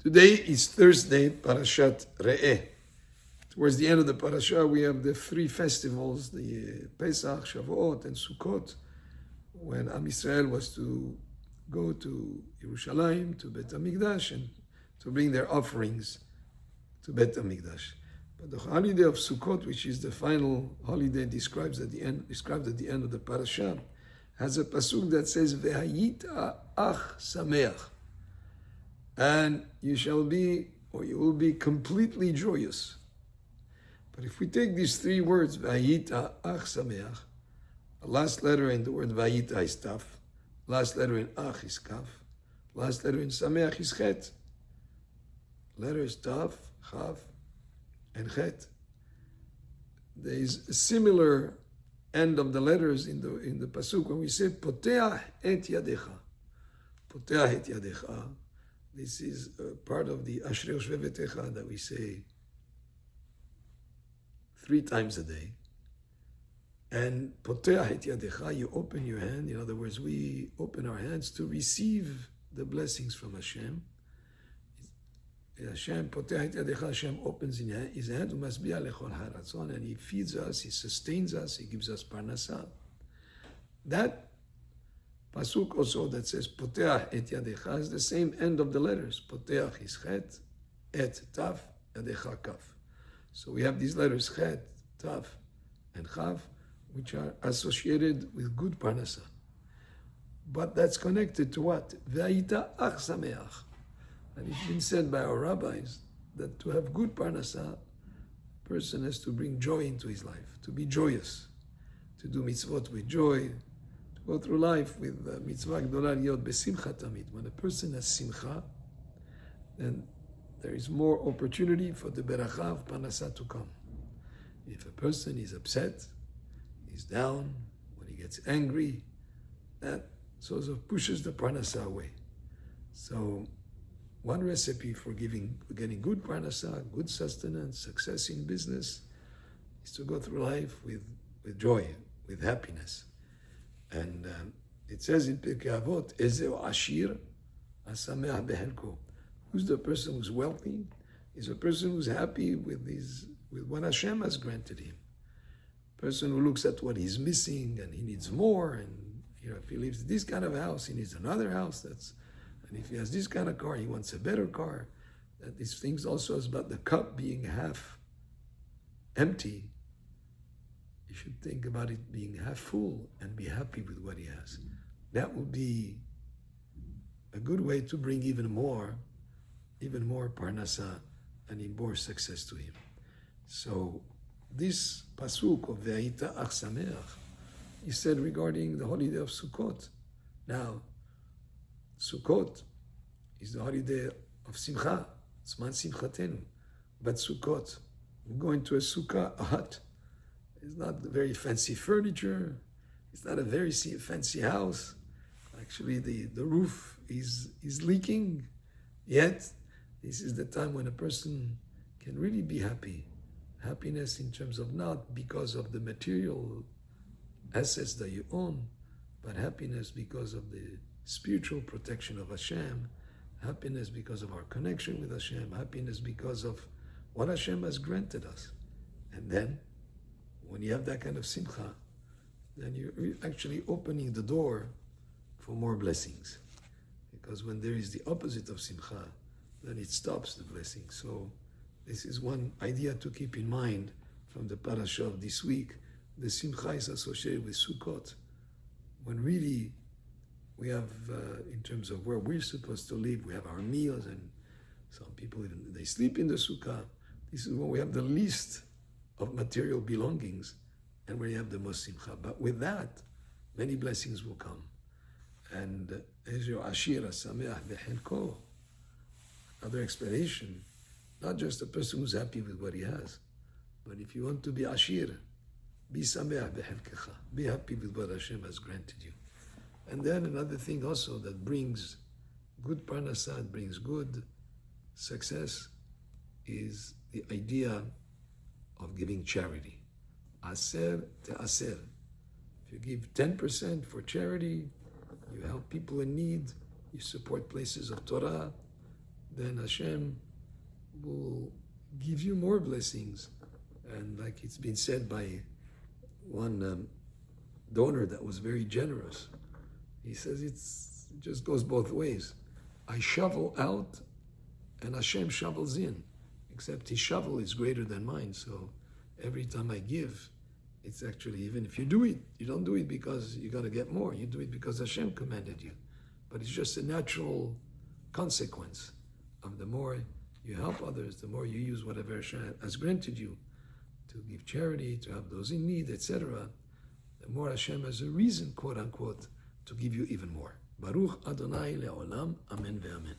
Today is Thursday, Parashat Re'eh. Towards the end of the parasha, we have the three festivals, the Pesach, Shavuot, and Sukkot, when Am Yisrael was to go to Yerushalayim, to Bet HaMikdash, and to bring their offerings to Bet HaMikdash. But the holiday of Sukkot, which is the final holiday described at the end of the parasha, has a pasuk that says, "Ve'hayita ach sameach," and you will be completely joyous. But if we take these three words, "Ve'hayita ach sameach," the last letter in the word "Vayita" is taf, last letter in ach is kaf, last letter in sameach is chet. Letter is taf, chaf, and chet. There is a similar end of the letters in the pasuk when we say "Poteach et yadecha." Poteach et yadecha. This is part of the Ashrei Shvevetecha that we say 3 times a day. And Poteach et yadecha, you open your hand. In other words, we open our hands to receive the blessings from Hashem. Hashem, Poteach et yadecha, Hashem opens his hand, umasbiach lechol haratzon, and He feeds us, He sustains us, He gives us parnasa. That pasuk also that says Poteach et yadecha is the same end of the letters. Poteach is chet, et taf, yadecha kaf. So we have these letters chet, taf, and chaf, which are associated with good parnasa. But that's connected to what? Ve'ayita ach sameach. And it's been said by our rabbis that to have good parnasa, a person has to bring joy into his life, to be joyous, to do mitzvot with joy, to go through life with mitzvah gdolah liot besimcha tamid. When a person has simcha, then there is more opportunity for the beracha of parnasa to come. If a person is upset, he's down, when he gets angry, that sort of pushes the parnasa away. So one recipe for getting good parnasa, good sustenance, success in business, is to go through life with joy, with happiness. And it says in Pirkei Avot, "Ezeu ashir asameach behelko." Who's the person who's wealthy? Is a person who's happy with what Hashem has granted him. A person who looks at what he's missing and he needs more, and if he lives in this kind of house, he needs another house. And if he has this kind of car, he wants a better car. That these things also is about the cup being half empty. You should think about it being half full and be happy with what he has. That will be a good way to bring even more parnasa and even more success to him. So this pasuk of Ve'ayita ach sameach is said regarding the holiday of Sukkot. Now, Sukkot is the holiday of Simcha. It's Man Simchatenu. But Sukkot, we go into a sukkah, a hut. It's not very fancy furniture. It's not a very fancy house. Actually, the roof is leaking. Yet, this is the time when a person can really be happy. Happiness in terms of not because of the material assets that you own, but happiness because of the spiritual protection of Hashem, happiness because of our connection with Hashem, happiness because of what Hashem has granted us. And then, when you have that kind of simcha, then you're actually opening the door for more blessings. Because when there is the opposite of simcha, then it stops the blessing. So this is one idea to keep in mind from the parasha of this week. The simcha is associated with Sukkot, when really we have, in terms of where we're supposed to live, we have our meals, and some people even they sleep in the sukkah. This is when we have the least of material belongings, and where you have the most simcha. But with that, many blessings will come. And Ezeu ashir sameach behelko. Another explanation, not just a person who's happy with what he has, but if you want to be ashir, be sameach behelkecha. Be happy with what Hashem has granted you. And then another thing also that brings good parnasa, brings good success, is the idea of giving charity. Aser te'aser. If you give 10% for charity, you help people in need, you support places of Torah, then Hashem will give you more blessings. And like it's been said by one donor that was very generous, he says it just goes both ways. I shovel out and Hashem shovels in, except his shovel is greater than mine. So every time I give, it's actually, even if you do it, you don't do it because you got to get more. You do it because Hashem commanded you. But it's just a natural consequence of the more you help others, the more you use whatever Hashem has granted you to give charity, to help those in need, etc. The more Hashem has a reason, quote unquote, to give you even more. Baruch Adonai le'olam, amen ve'amen.